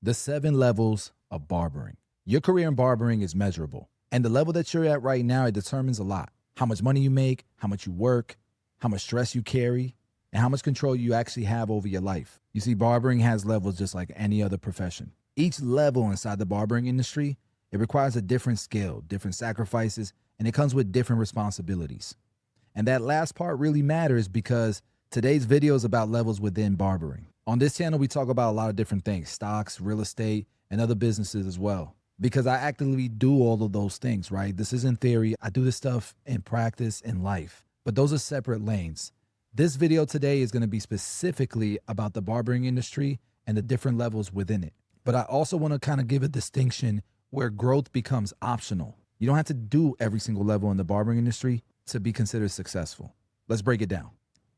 The 7 levels of barbering. Your career in barbering is measurable. And the level that you're at right now, it determines a lot. How much money you make, how much you work, how much stress you carry, and how much control you actually have over your life. You see, barbering has levels just like any other profession. Each level inside the barbering industry, it requires a different skill, different sacrifices, and it comes with different responsibilities. And that last part really matters because today's video is about levels within barbering. On this channel, we talk about a lot of different things, stocks, real estate, and other businesses as well. Because I actively do all of those things, right? This isn't theory. I do this stuff in practice, in life. But those are separate lanes. This video today is going to be specifically about the barbering industry and the different levels within it. But I also want to kind of give a distinction where growth becomes optional. You don't have to do every single level in the barbering industry to be considered successful. Let's break it down.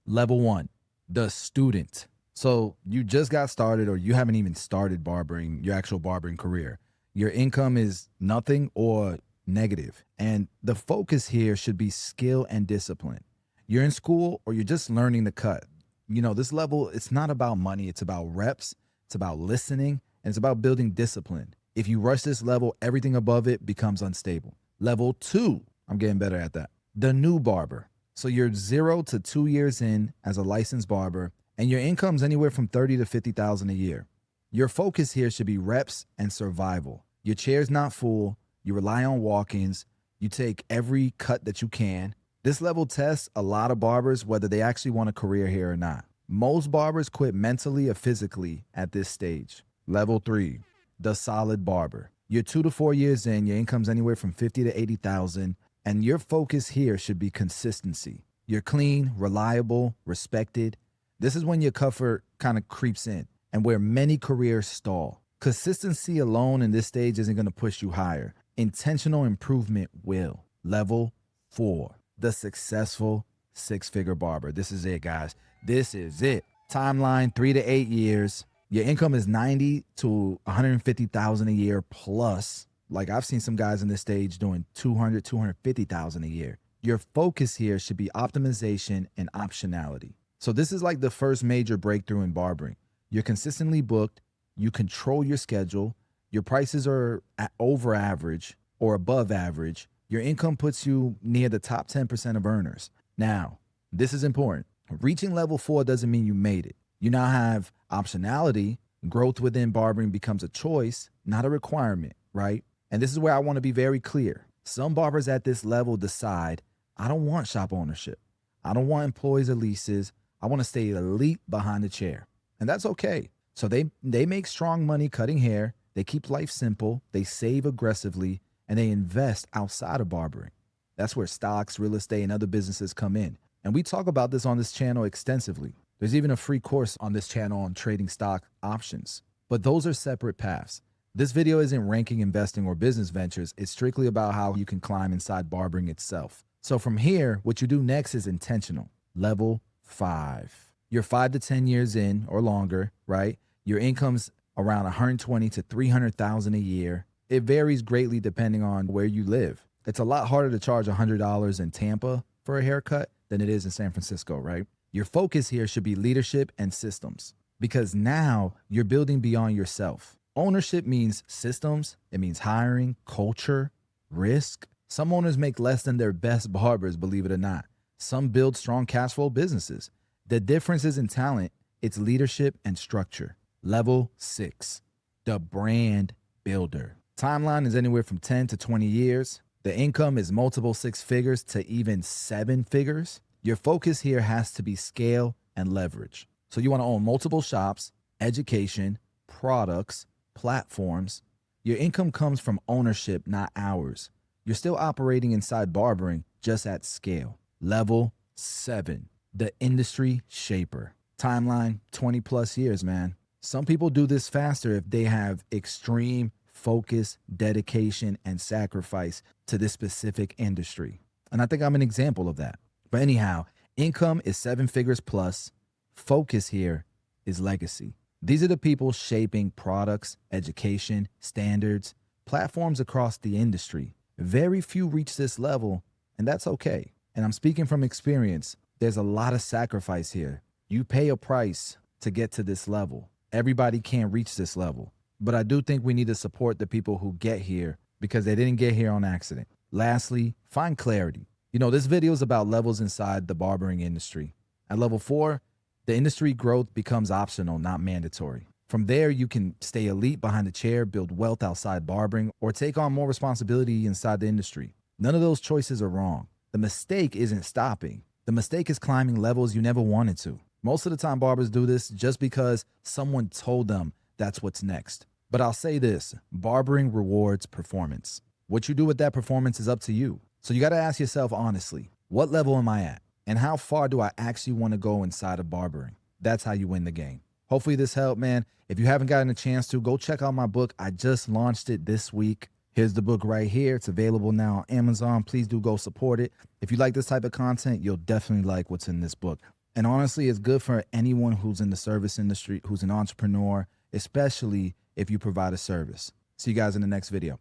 Level 1, the student. So you just got started or you haven't even started barbering, your actual barbering career. Your income is nothing or negative. And the focus here should be skill and discipline. You're in school or you're just learning to cut. You know, this level, it's not about money. It's about reps. It's about listening. And it's about building discipline. If you rush this level, everything above it becomes unstable. Level 2, I'm getting better at that. The new barber. So you're 0 to 2 years in as a licensed barber, and your income's anywhere from $30,000 to $50,000 a year. Your focus here should be reps and survival. Your chair's not full. You rely on walk-ins. You take every cut that you can. This level tests a lot of barbers whether they actually want a career here or not. Most barbers quit mentally or physically at this stage. Level 3, the solid barber. You're 2 to 4 years in. Your income's anywhere from $50,000 to $80,000, and your focus here should be consistency. You're clean, reliable, respected. This is when your comfort kind of creeps in and where many careers stall. Consistency alone in this stage isn't going to push you higher. Intentional improvement will. Level 4, the successful 6-figure barber. This is it, guys. This is it. Timeline, 3 to 8 years. Your income is $90,000 to $150,000 a year plus. Like I've seen some guys in this stage doing $200,000, $250,000 a year. Your focus here should be optimization and optionality. So this is like the first major breakthrough in barbering. You're consistently booked. You control your schedule. Your prices are over average or above average. Your income puts you near the top 10% of earners. Now, this is important. Reaching level 4 doesn't mean you made it. You now have optionality. Growth within barbering becomes a choice, not a requirement, right? And this is where I want to be very clear. Some barbers at this level decide, I don't want shop ownership. I don't want employees or leases. I want to stay elite behind the chair. And that's okay. So they make strong money cutting hair. They keep life simple. They save aggressively, and they invest outside of barbering. That's where stocks, real estate, and other businesses come in. And we talk about this on this channel extensively. There's even a free course on this channel on trading stock options. But those are separate paths. This video isn't ranking investing or business ventures. It's strictly about how you can climb inside barbering itself. So from here, what you do next is intentional. Level 5. You're 5 to 10 years in or longer, right? Your income's around $120,000 to $300,000 a year. It varies greatly depending on where you live. It's a lot harder to charge $100 in Tampa for a haircut than it is in San Francisco, right? Your focus here should be leadership and systems because now you're building beyond yourself. Ownership means systems. It means hiring, culture, risk. Some owners make less than their best barbers, believe it or not. Some build strong cash flow businesses. The difference isn't talent, it's leadership and structure. Level 6, the brand builder. Timeline is anywhere from 10 to 20 years. The income is multiple 6 figures to even 7 figures. Your focus here has to be scale and leverage. So you want to own multiple shops, education, products, platforms. Your income comes from ownership, not hours. You're still operating inside barbering, just at scale. Level 7, the industry shaper. Timeline, 20 plus years, man. Some people do this faster if they have extreme focus, dedication, and sacrifice to this specific industry. And I think I'm an example of that. But anyhow, income is 7 figures plus. Focus here is legacy. These are the people shaping products, education, standards, platforms across the industry. Very few reach this level, and that's okay. And I'm speaking from experience. There's a lot of sacrifice here. You pay a price to get to this level. Everybody can't reach this level. but I do think we need to support the people who get here because they didn't get here on accident. Lastly, find clarity. This video is about levels inside the barbering industry. At level 4, the industry growth becomes optional, not mandatory. From there, you can stay elite behind the chair, build wealth outside barbering, or take on more responsibility inside the industry. None of those choices are wrong. The mistake isn't stopping. The mistake is climbing levels you never wanted to. Most of the time, barbers do this just because someone told them that's what's next. But I'll say this, barbering rewards performance. What you do with that performance is up to you. So you got to ask yourself honestly, what level am I at? And how far do I actually want to go inside of barbering? That's how you win the game. Hopefully this helped, man. If you haven't gotten a chance to, go check out my book. I just launched it this week. Here's the book right here. It's available now on Amazon. Please do go support it. If you like this type of content, you'll definitely like what's in this book. And honestly, it's good for anyone who's in the service industry, who's an entrepreneur, especially if you provide a service. See you guys in the next video.